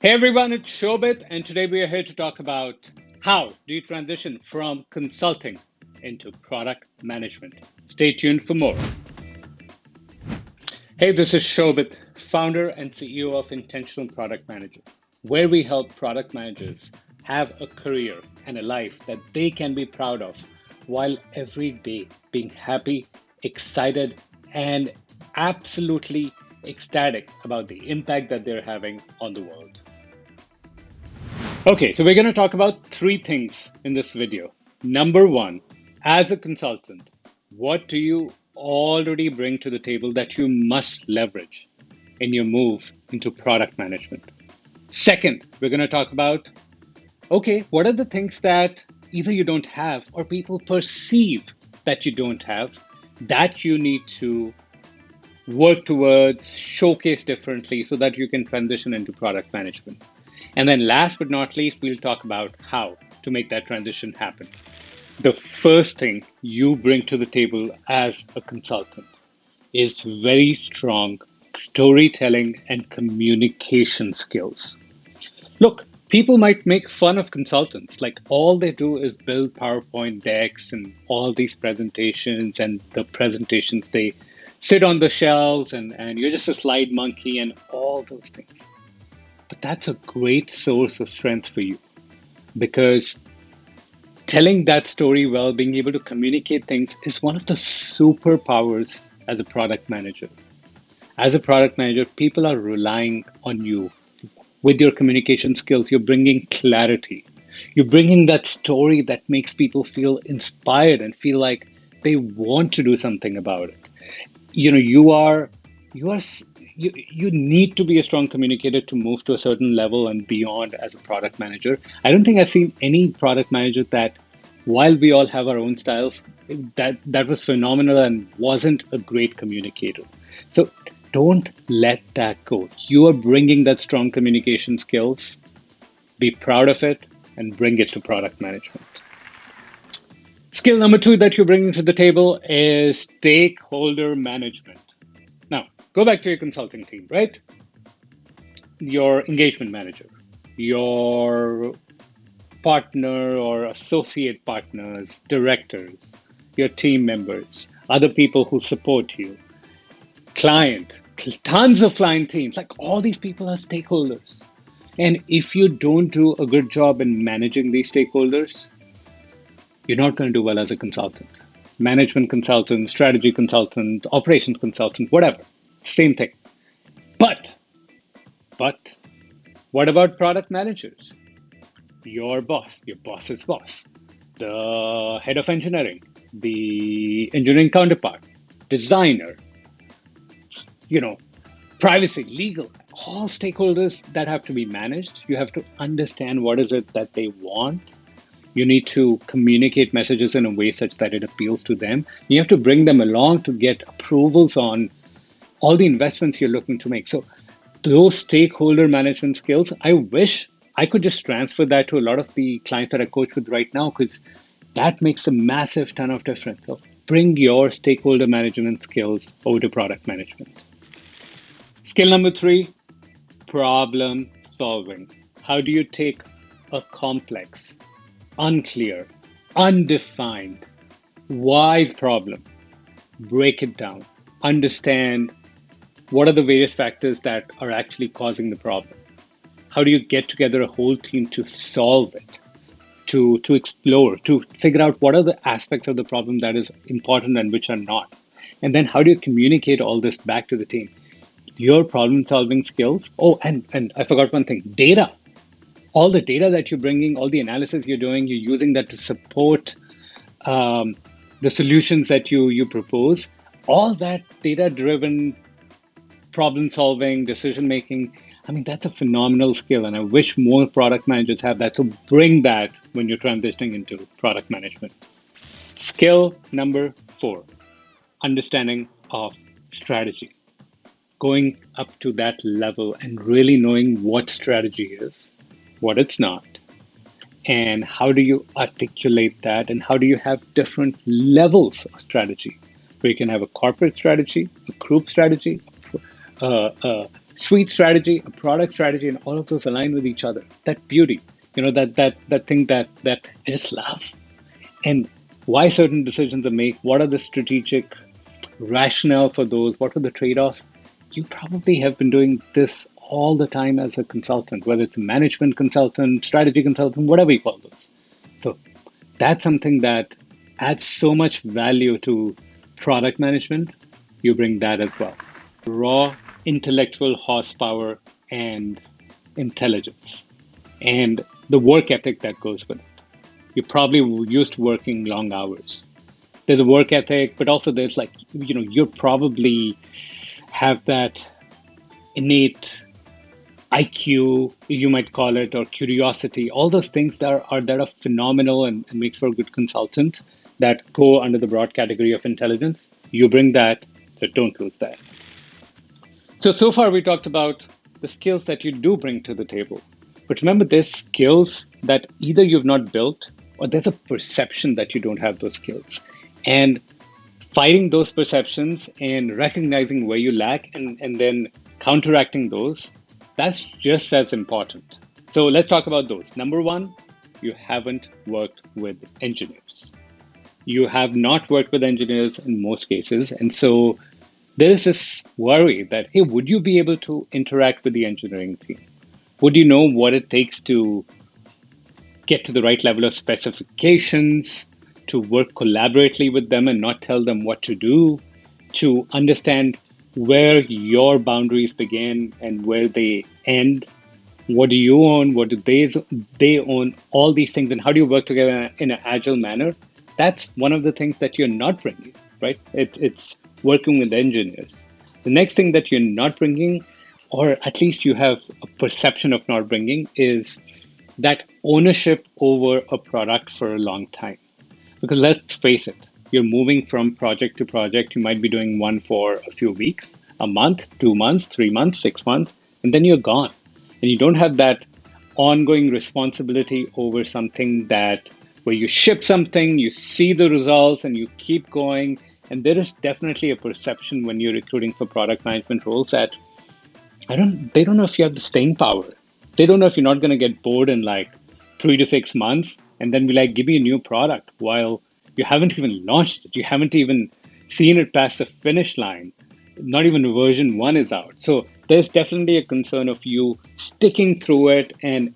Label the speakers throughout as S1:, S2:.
S1: Hey everyone, it's Shobit, and today we are here to talk about how do you transition from consulting into product management. Stay tuned for more. Hey, this is Shobit, founder and CEO of Intentional Product Manager, where we help product managers have a career and a life that they can be proud of while every day being happy, excited, and absolutely ecstatic about the impact that they're having on the world. Okay, so we're going to talk about three things in this video. Number one, as a consultant, what do you already bring to the table that you must leverage in your move into product management? Second, we're going to talk about okay, what are the things that either you don't have or people perceive that you don't have that you need to work towards, showcase differently so that you can transition into product management. And then last but not least, we'll talk about how to make that transition happen. The first thing you bring to the table as a consultant is very strong storytelling and communication skills. Look, people might make fun of consultants. Like all they do is build PowerPoint decks and all these presentations, and the presentations they sit on the shelves, and you're just a slide monkey and all those things. But that's a great source of strength for you because telling that story well, being able to communicate things is one of the superpowers as a product manager. As a product manager, people are relying on you with your communication skills. You're bringing clarity. You're bringing that story that makes people feel inspired and feel like they want to do something about it. You know, you are you need to be a strong communicator to move to a certain level and beyond as a product manager. I don't think I've seen any product manager that while we all have our own styles, that was phenomenal and wasn't a great communicator. So don't let that go. You are bringing that strong communication skills. Be proud of it and bring it to product management. Skill number two that you're bringing to the table is stakeholder management. Now, go back to your consulting team, right? Your engagement manager, your partner or associate partners, directors, your team members, other people who support you, client, tons of client teams. Like all these people are stakeholders. And if you don't do a good job in managing these stakeholders, you're not going to do well as a consultant. Management consultant, strategy consultant, operations consultant, whatever. Same thing. But, but, what about product managers? Your boss, your boss's boss, the head of engineering, the engineering counterpart, designer, you know, privacy, legal, all stakeholders that have to be managed. You have to understand what is it that they want. You need to communicate messages in a way such that it appeals to them. You have to bring them along to get approvals on all the investments you're looking to make. So those stakeholder management skills, I wish I could just transfer that to a lot of the clients that I coach with right now because that makes a massive ton of difference. So bring your stakeholder management skills over to product management. Skill number three, problem solving. How do you take a complex, unclear, undefined, wide problem, break it down, understand what are the various factors that are actually causing the problem? How do you get together a whole team to solve it, to explore, to figure out what are the aspects of the problem that is important and which are not? And then how do you communicate all this back to the team? Your problem solving skills. Oh, and I forgot one thing, data. All the data that you're bringing, all the analysis you're doing, you're using that to support the solutions that you propose. All that data driven problem solving, decision making. I mean, that's a phenomenal skill, and I wish more product managers have that. So bring that when you're transitioning into product management. Skill number four, understanding of strategy. Going up to that level and really knowing what strategy is, what it's not, and how do you articulate that, and how do you have different levels of strategy, where you can have a corporate strategy, a group strategy, a suite strategy, a product strategy, and all of those align with each other. That beauty, that thing that I just love. And why certain decisions are made, what are the strategic rationale for those, what are the trade-offs? You probably have been doing this all the time as a consultant, whether it's a management consultant, strategy consultant, whatever you call those. So that's something that adds so much value to product management. You bring that as well. Raw intellectual horsepower and intelligence, and the work ethic that goes with it. You're probably used to working long hours. There's a work ethic, but also there's like, you probably have that innate IQ, you might call it, or curiosity, all those things that are phenomenal and makes for a good consultant that go under the broad category of intelligence. You bring that, so don't lose that. So far we talked about the skills that you do bring to the table. But remember, there's skills that either you've not built or there's a perception that you don't have those skills. And fighting those perceptions and recognizing where you lack and then counteracting those, that's just as important. So let's talk about those. Number one, you haven't worked with engineers. You have not worked with engineers in most cases. And so there is this worry that, hey, would you be able to interact with the engineering team? Would you know what it takes to get to the right level of specifications, to work collaboratively with them and not tell them what to do, to understand where your boundaries begin and where they end? What do you own? What do they own? All these things, and how do you work together in an agile manner? That's one of the things that you're not bringing, right? It's working with engineers. The next thing that you're not bringing, or at least you have a perception of not bringing, is that ownership over a product for a long time. Because let's face it, you're moving from project to project. You might be doing one for a few weeks, a month, 2 months, 3 months, 6 months, and then you're gone. And you don't have that ongoing responsibility over something that where you ship something, you see the results, and you keep going. And there is definitely a perception when you're recruiting for product management roles that they don't know if you have the staying power. They don't know if you're not going to get bored in like 3 to 6 months and then be like, give me a new product while you haven't even launched it. You haven't even seen it past the finish line. Not even version 1 is out. So there's definitely a concern of you sticking through it and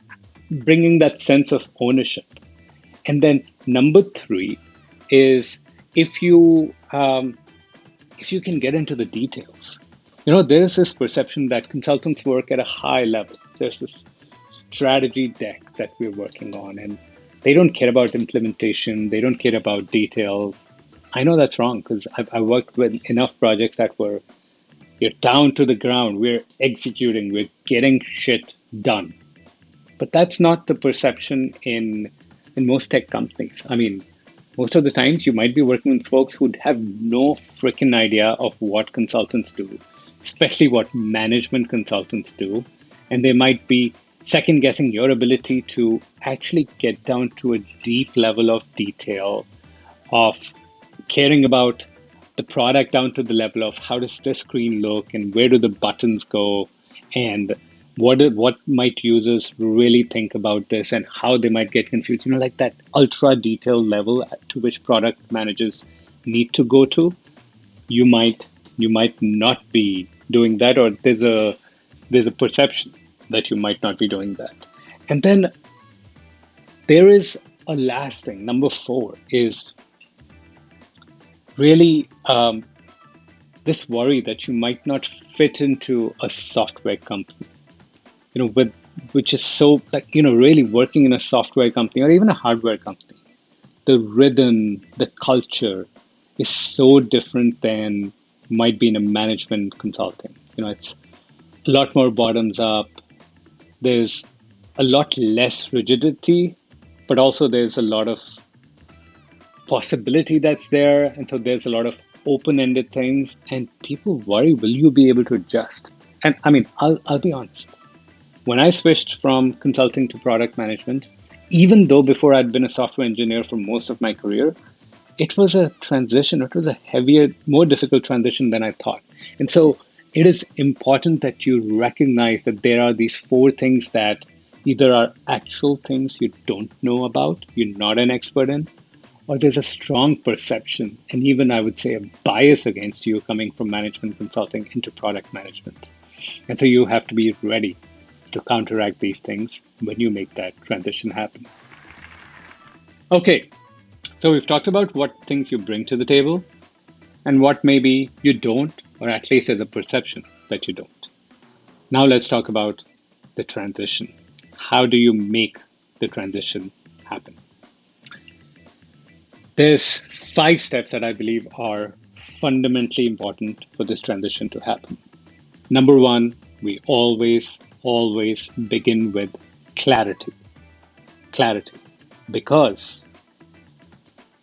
S1: bringing that sense of ownership. And then number 3 is if you can get into the details. There's this perception that consultants work at a high level. There's this strategy deck that we're working on, and they don't care about implementation. They don't care about details. I know that's wrong because I worked with enough projects that you're down to the ground. We're executing. We're getting shit done. But that's not the perception in most tech companies. I mean, most of the times you might be working with folks who have no freaking idea of what consultants do, especially what management consultants do. And they might be second guessing your ability to actually get down to a deep level of detail, of caring about the product down to the level of how does this screen look and where do the buttons go and what might users really think about this and how they might get confused, like that ultra detailed level to which product managers need to go to. You might not be doing that, or there's a perception that you might not be doing that. And then there is a last thing. Number 4 is really this worry that you might not fit into a software company, which is so really working in a software company or even a hardware company. The rhythm, the culture is so different than might be in a management consulting. It's a lot more bottoms up. There's a lot less rigidity, but also there's a lot of possibility that's there. And so there's a lot of open-ended things, and people worry, will you be able to adjust? And I mean, I'll be honest. When I switched from consulting to product management, even though before I'd been a software engineer for most of my career, it was a transition. It was a heavier, more difficult transition than I thought. And so it is important that you recognize that there are these four things that either are actual things you don't know about, you're not an expert in, or there's a strong perception, and even I would say a bias against you coming from management consulting into product management. And so you have to be ready to counteract these things when you make that transition happen. Okay, so we've talked about what things you bring to the table and what maybe you don't, or at least there's a perception that you don't. Now let's talk about the transition. How do you make the transition happen? There's 5 steps that I believe are fundamentally important for this transition to happen. Number one, we always begin with clarity. Clarity. Because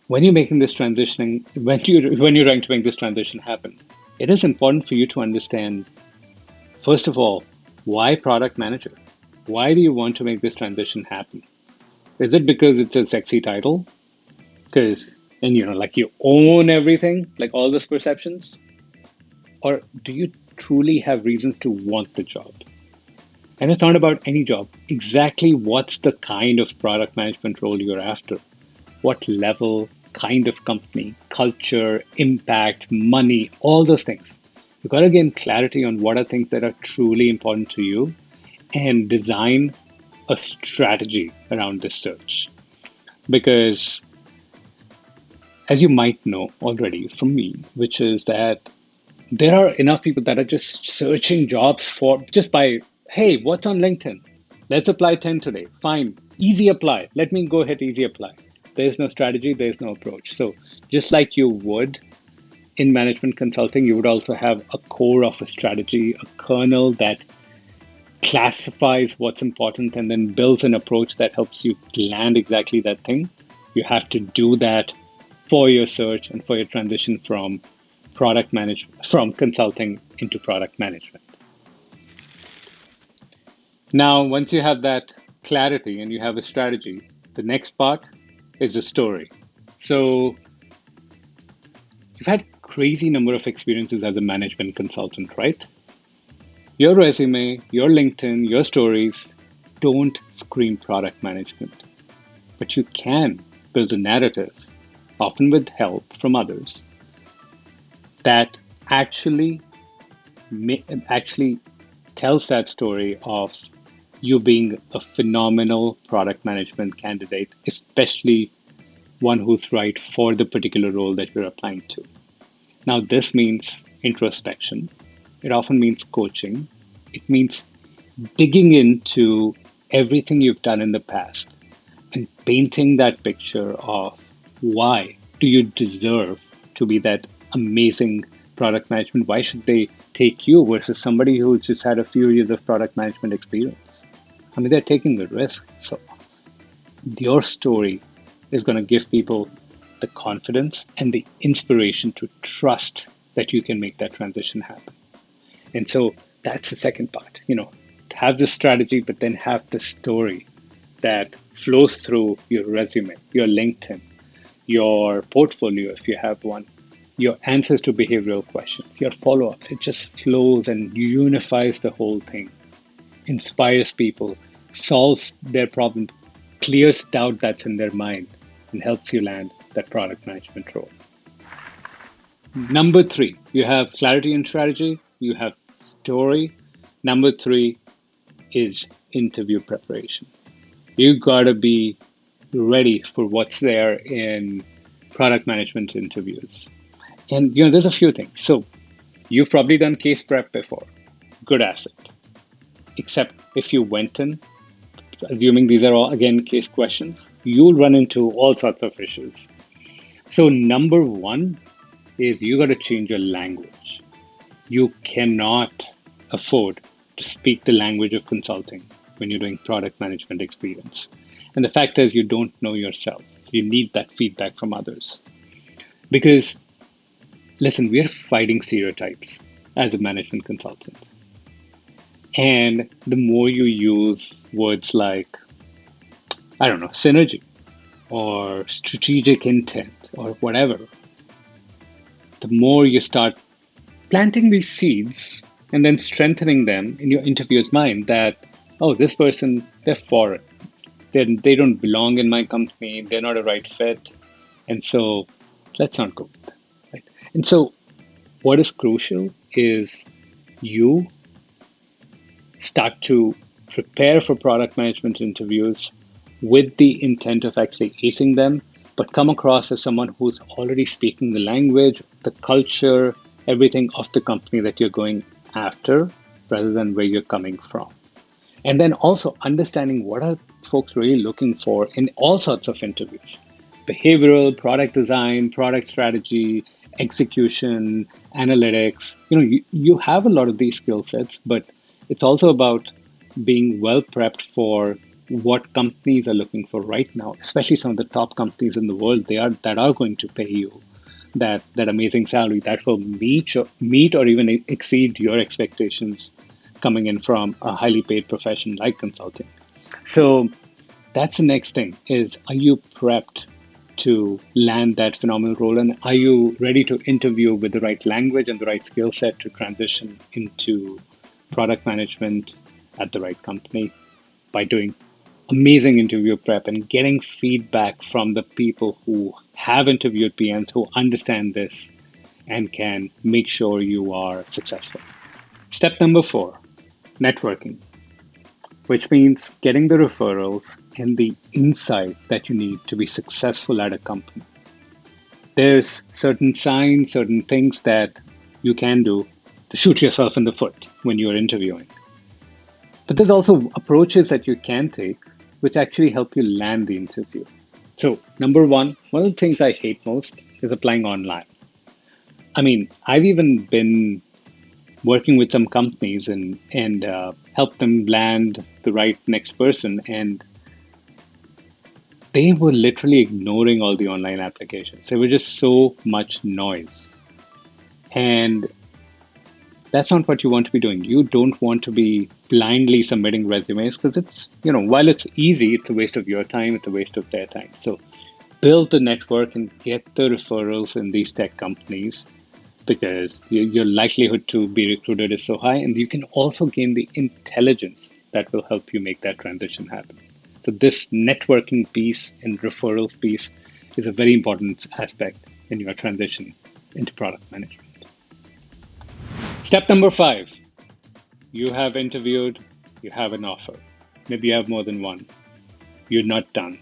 S1: when you're making this transition, when you're trying to make this transition happen, it is important for you to understand, first of all, why product manager? Why do you want to make this transition happen? Is it because it's a sexy title? Because, and like you own everything, like all those perceptions? Or do you truly have reasons to want the job? And it's not about any job. Exactly what's the kind of product management role you're after? What level, kind of company, culture, impact, money, all those things. You've got to gain clarity on what are things that are truly important to you and design a strategy around this search. Because as you might know already from me, which is that there are enough people that are just searching jobs for just by, hey, what's on LinkedIn? Let's apply 10 today. Fine. Easy apply. Let me go hit easy apply. There's no strategy, there's no approach. So just like you would in management consulting, you would also have a core of a strategy, a kernel that classifies what's important and then builds an approach that helps you land exactly that thing. You have to do that for your search and for your transition from from consulting into product management. Now, once you have that clarity and you have a strategy, the next part is a story. So you've had crazy number of experiences as a management consultant, right? Your resume, your LinkedIn, your stories don't scream product management, but you can build a narrative, often with help from others, that actually tells that story of you being a phenomenal product management candidate, especially one who's right for the particular role that you're applying to. Now, this means introspection. It often means coaching. It means digging into everything you've done in the past and painting that picture of why do you deserve to be that amazing product management? Why should they take you versus somebody who just had a few years of product management experience? I mean, they're taking the risk. So your story is going to give people the confidence and the inspiration to trust that you can make that transition happen. And so that's the second part, have the strategy, but then have the story that flows through your resume, your LinkedIn, your portfolio, if you have one, your answers to behavioral questions, your follow-ups. It just flows and unifies the whole thing, inspires people, solves their problem, clears doubt that's in their mind, and helps you land that product management role. Number 3, you have clarity and strategy, you have story. Number 3 is interview preparation. You gotta be ready for what's there in product management interviews. And there's a few things. So you've probably done case prep before. Good asset. Except if you went in, assuming these are all again case questions, you'll run into all sorts of issues. So number 1 is you got to change your language. You cannot afford to speak the language of consulting when you're doing product management experience. And the fact is you don't know yourself. So you need that feedback from others. Because, listen, we're fighting stereotypes as a management consultant. And the more you use words like, I don't know, synergy or strategic intent or whatever, the more you start planting these seeds and then strengthening them in your interviewer's mind that, oh, this person, they're foreign. They don't belong in my company. They're not a right fit. And so let's not go with that. Right? And so what is crucial is you start to prepare for product management interviews with the intent of actually acing them, but come across as someone who's already speaking the language, the culture, everything of the company that you're going after rather than where you're coming from. And then also understanding what are folks really looking for in all sorts of interviews: behavioral, product design, product strategy, execution, analytics. You have a lot of these skill sets, but it's also about being well prepped for what companies are looking for right now, especially some of the top companies in the world that are going to pay you that amazing salary that will meet or even exceed your expectations coming in from a highly paid profession like consulting. So that's the next thing is, are you prepped to land that phenomenal role? And are you ready to interview with the right language and the right skill set to transition into product management at the right company by doing amazing interview prep and getting feedback from the people who have interviewed PMs who understand this and can make sure you are successful. Step number 4, networking, which means getting the referrals and the insight that you need to be successful at a company. There's certain signs, certain things that you can do to shoot yourself in the foot when you're interviewing. But there's also approaches that you can take which actually help you land the interview. So, number one of the things I hate most is applying online. I mean, I've even been working with some companies and help them land the right next person, and they were literally ignoring all the online applications. There was just so much noise. And that's not what you want to be doing. You don't want to be blindly submitting resumes because it's, while it's easy, it's a waste of your time, it's a waste of their time. So build the network and get the referrals in these tech companies because your likelihood to be recruited is so high. And you can also gain the intelligence that will help you make that transition happen. So this networking piece and referrals piece is a very important aspect in your transition into product management. Step number 5, you have interviewed, you have an offer. Maybe you have more than one. You're not done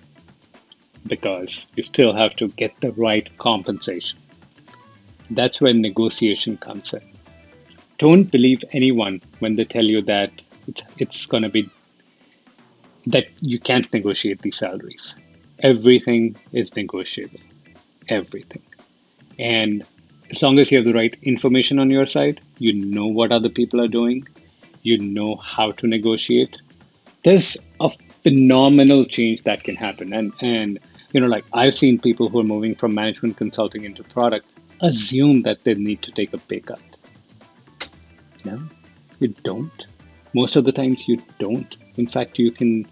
S1: because you still have to get the right compensation. That's where negotiation comes in. Don't believe anyone when they tell you that it's going to be that you can't negotiate these salaries. Everything is negotiable. Everything. And as long as you have the right information on your side, you know what other people are doing, you know how to negotiate, there's a phenomenal change that can happen. And like I've seen people who are moving from management consulting into product assume that they need to take a pay cut. No, you don't. Most of the times you don't. In fact, the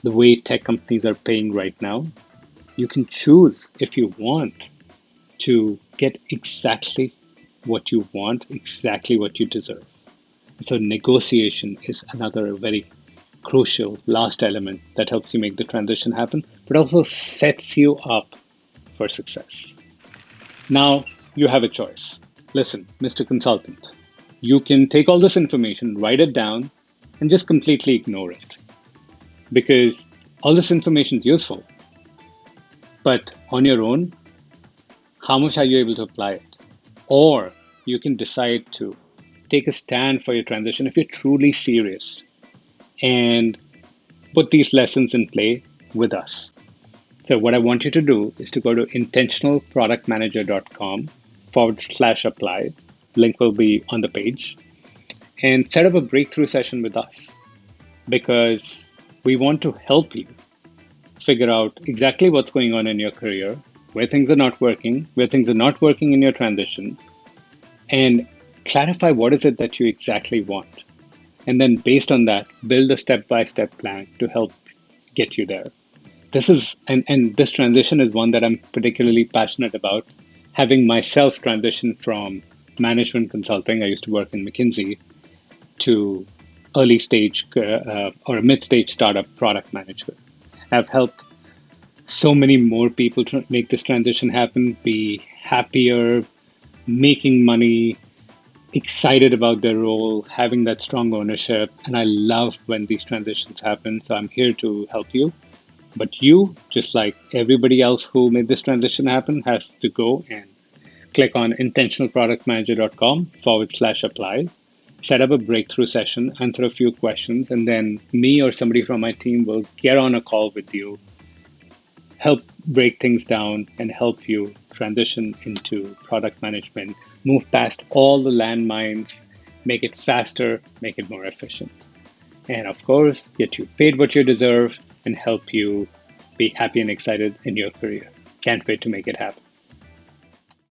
S1: way tech companies are paying right now, you can choose if you want to get exactly what you want, exactly what you deserve. So negotiation is another very crucial last element that helps you make the transition happen, but also sets you up for success. Now you have a choice. Listen, Mr. Consultant, you can take all this information, write it down, and just completely ignore it. Because all this information is useful, but on your own, how much are you able to apply it? Or you can decide to take a stand for your transition if you're truly serious and put these lessons in play with us. So what I want you to do is to go to intentionalproductmanager.com/apply. Link will be on the page, and set up a breakthrough session with us because we want to help you figure out exactly what's going on in your career, where things are not working in your transition, and clarify what is it that you exactly want. And then based on that, build a step-by-step plan to help get you there. This transition is one that I'm particularly passionate about, having myself transition from management consulting. I used to work in McKinsey, to early stage or a mid stage startup product manager. I've helped so many more people make this transition happen, be happier, making money, excited about their role, having that strong ownership. And I love when these transitions happen. So I'm here to help you. But you, just like everybody else who made this transition happen, has to go and click on intentionalproductmanager.com/apply, set up a breakthrough session, answer a few questions, and then me or somebody from my team will get on a call with you, help break things down, and help you transition into product management, move past all the landmines, make it faster, make it more efficient. And of course, get you paid what you deserve and help you be happy and excited in your career. Can't wait to make it happen.